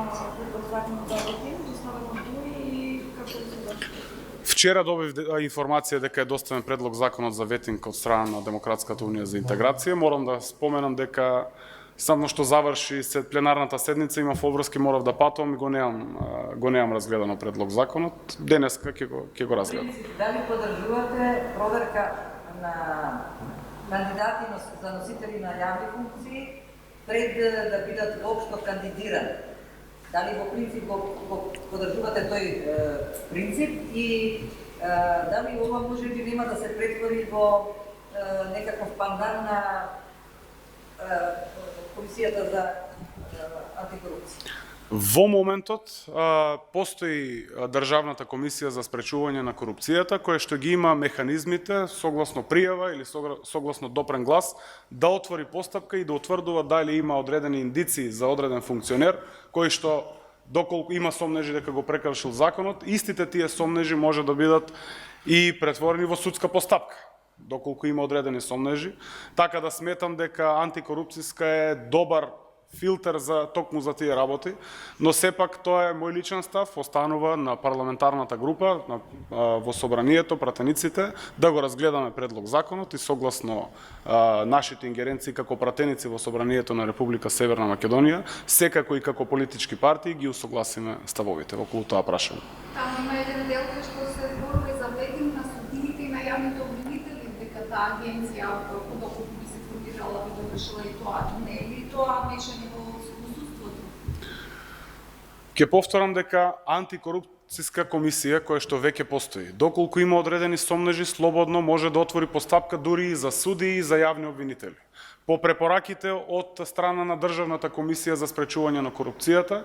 предлог закон за ветинг, доставено дури и како се дошли? Вчера добив информација дека е доставен предлог законот за ветинг од страна на Демократската унија за интеграција. Морам да споменам дека само што заврши след пленарната седница имав обврски, морав да патувам и го немам разгледано предлог законот. Денеска ќе го разгледам. Дали поддржувате проверка на кандидати за носители на јавни функции пред да бидат воопшто кандидирани? Дали во принцип го поддржувате тој принцип и дали ова може би нема да се претвори во некаков пандан на Комисијата за антикорупција? Во моментот постои Државната комисија за спречување на корупцијата, која што ги има механизмите согласно пријава или согласно допрен глас да отвори постапка и да утврдува дали има одредени индиции за одреден функционер кој што доколку има сомнежи дека го прекршил законот, истите тие сомнежи може да бидат и претворени во судска постапка, доколку има одредени сомнежи. Така да сметам дека антикорупцијска е добар филтер за токму за тие работи, но сепак тоа е мој личен став, останува на парламентарната група, во собранието, пратениците, да го разгледаме предлог законот и согласно нашите ингеренции како пратеници во собранието на Република Северна Македонија, секако и како политички партии ги усогласиме ставовите околу тоа прашање. Таму има еден дел кој што се зборува за ветинг на судиите и на јавните обвинители, дека таа агенција доколку би се формирала би довршила и тоа, не е ли тоа мешање во судството? Ќе повторам дека антикорупцијска комисија која што веќе постои, доколку има одредени сомнежи, слободно може да отвори постапка дури и за суди и за јавни обвинители. По препораките од страна на Државната комисија за спречување на корупцијата,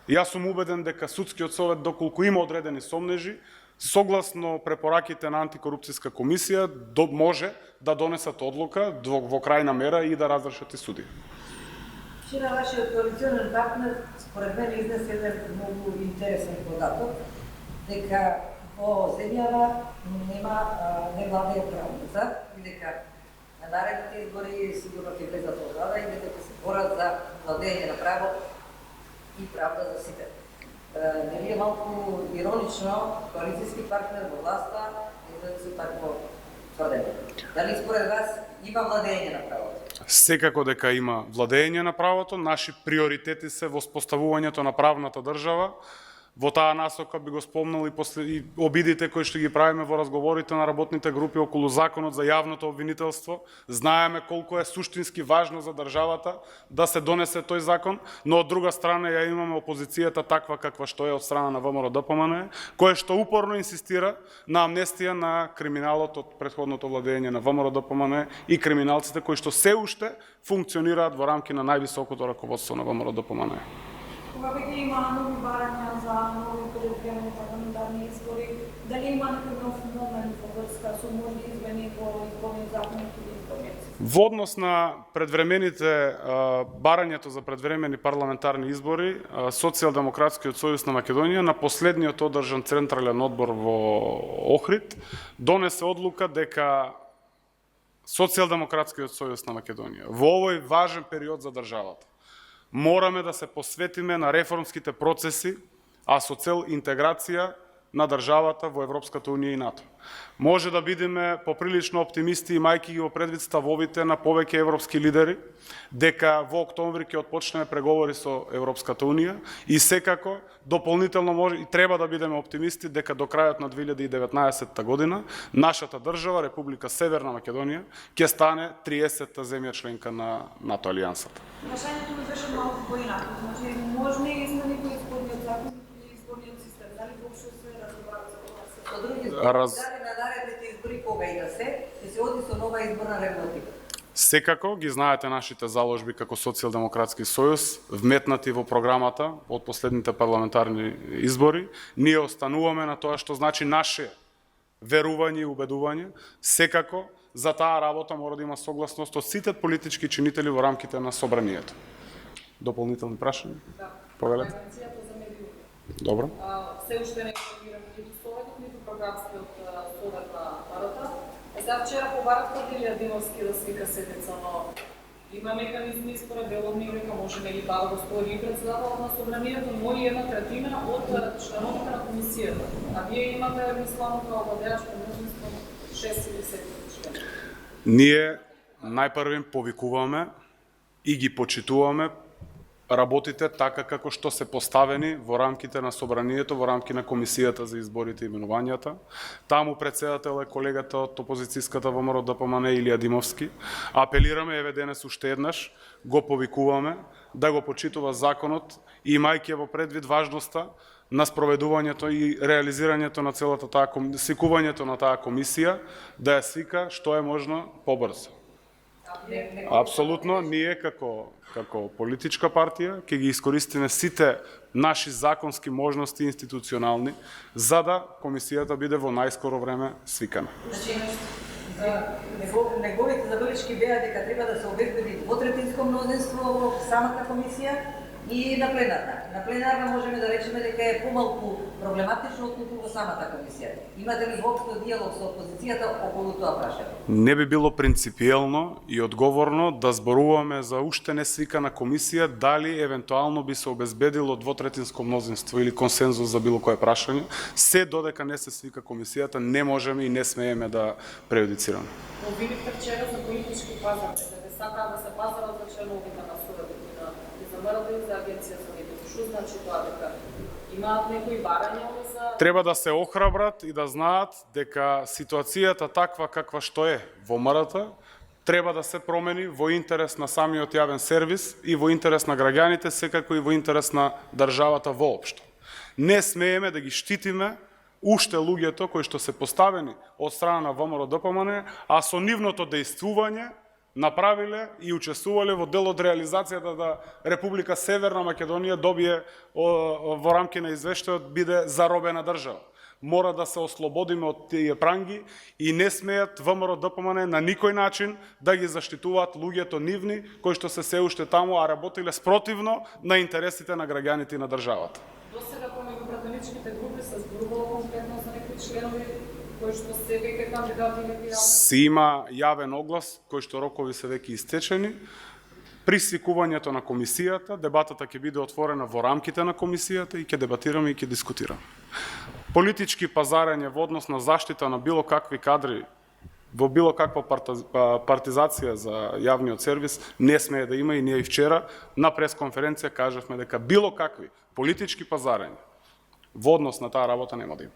јас сум убеден дека судскиот совет, доколку има одредени сомнежи, согласно препораките на антикорупцијска комисија, може да донесат одлука во крајна мера и да разрешат и суди. Вчера вашиот коалиционен партнер според мен изнесе еден многу интересен податок, дека во земјава нема не владее правница и дека на наредните избори сигурно ќе влезат во влада и дека ќе се борат за владење на право и правда за сите. Не ли е малку иронично коалицијски партнер во власта излезе со такво тврдење? Дали според вас има владење на правото? Секако дека има владење на правото, наши приоритети се во споставувањето на правната држава. Во таа насока би го спомнал и обидите кои што ги правиме во разговорите на работните групи околу законот за јавното обвинителство. Знаеме колку е суштински важно за државата да се донесе тој закон, но од друга страна ја имаме опозицијата таква каква што е од страна на ВМРО-ДПМНЕ, која што упорно инсистира на амнестија на криминалот од претходното владење на ВМРО-ДПМНЕ и криминалците кои што се уште функционираат во рамки на највисокото раководство на ВМРО-ДПМНЕ. Кога веќе има нови барања за нови предвремени парламентарни избори, дали има некој нов момент во врска со можни измени во изборниот закон или изборниот систем? Во однос на предвремените барањето за предвремени парламентарни избори, Социјалдемократскиот сојуз на Македонија на последниот одржан централен одбор во Охрид донесе одлука дека Социјалдемократскиот сојуз на Македонија во овој важен период за државата мораме да се посветиме на реформските процеси, а со цел интеграција на државата во Европската унија и НАТО. Може да бидеме поприлично оптимисти имајќи ги во предвид ставовите на повеќе европски лидери, дека во октомври ќе отпочнеме преговори со Европската унија и секако дополнително може и треба да бидеме оптимисти дека до крајот на 2019 година нашата држава, Република Северна Македонија, ќе стане 30-та земја членка на НАТО алијансата. Прашањето ми беше малку поинаку, значи можни измени во изборниот закон или изборниот систем, дали воопшто се разговара за тоа? Со други дали на наредните избори кога и да ќе се оди со нова изборна регулатива? Секако ги знаете нашите заложби како Социјалдемократски сојуз, вметнати во програмата од последните парламентарни избори. Ние остануваме на тоа што значи наше верување и убедување. Секако за таа работа мора да има согласност од сите политички чинители во рамките на собранието. Дополнителни прашања? Да. Повелете. Агенцијата за медиуми. Добро. Се уште не информирам ниту Советот, ниту програмскиот Совет на народот. Сега вчера побарав Корнелија Димовски да свика седница, но Има механизми според деловни дека може да го стори и председател на собранието, но и 1/3 од членовите на комисијата. А вие имате, мислам, као владеачко мнозинство 6 или 7 члена. Ние најпрвим повикуваме и ги почитуваме работите така како што се поставени во рамките на собранието, во рамки на комисијата за изборите и именувањата. Таму председател е колегата од опозицијската ВМРО ДПМН Илија Димовски. Апелираме, еве денес уште еднаш, го повикуваме да го почитува законот, имајќи во предвид важноста на спроведувањето и реализирањето на целата таа свикувањето на таа комисија, да ја свика што е можно побрзо. Апсолутно, ние како политичка партија ќе ги искористиме сите наши законски можности институционални за да комисијата биде во најскоро време свикана. Значи, неговите забелешки беа дека треба да се обезбеди двотретинско мнозинство во самата комисија и на пленарна. На пленарна можеме да речеме дека е помалку проблематично отколку во самата комисија. Имате ли воопшто диалог со опозицијата околу тоа прашање? Не би било принципиелно и одговорно да зборуваме за уште не свикана комисија дали евентуално би се обезбедило двотретинско мнозинство или консензус за било кое прашање. Се додека не се свика комисијата, не можеме и не смееме да преюдицираме. Обвинивте вчера за политички пазар, дека сакаат да се пазарат за членовите на судовите за МРД и за Агенција за медии. Што значи тоа дека имаат некои барања за... Треба да се охрабрат и да знаат дека ситуацијата таква каква што е во МРТ треба да се промени во интерес на самиот јавен сервис и во интерес на граѓаните, секако и во интерес на државата воопшто. Не смееме да ги штитиме уште луѓето кои што се поставени од страна на ВМРО ДПМН, а со нивното дејствување направиле и учествувале во дел од реализацијата да Република Северна Македонија добие во рамки на извештајот биде заробена држава. Мора да се ослободиме од тие пранги и не смеат ВМРО ДПМН на никој начин да ги заштитуваат луѓето нивни кои што се уште таму, а работиле спротивно на интересите на граѓаните и на државата. Досега помеѓу пратеничките групи се зборувало конкретно за некои членови кои што се веќе кандидати или бирални? Си има јавен оглас кој што рокови се веќе истечени. При свикувањето на комисијата, дебатата ќе биде отворена во рамките на комисијата и ќе дебатираме и ќе дискутираме. Политички пазарење во однос на заштита на било какви кадри во било каква партизација за јавниот сервис не смее да има и ние и вчера на пресконференција кажавме дека било какви политички пазарења во однос на таа работа нема да има.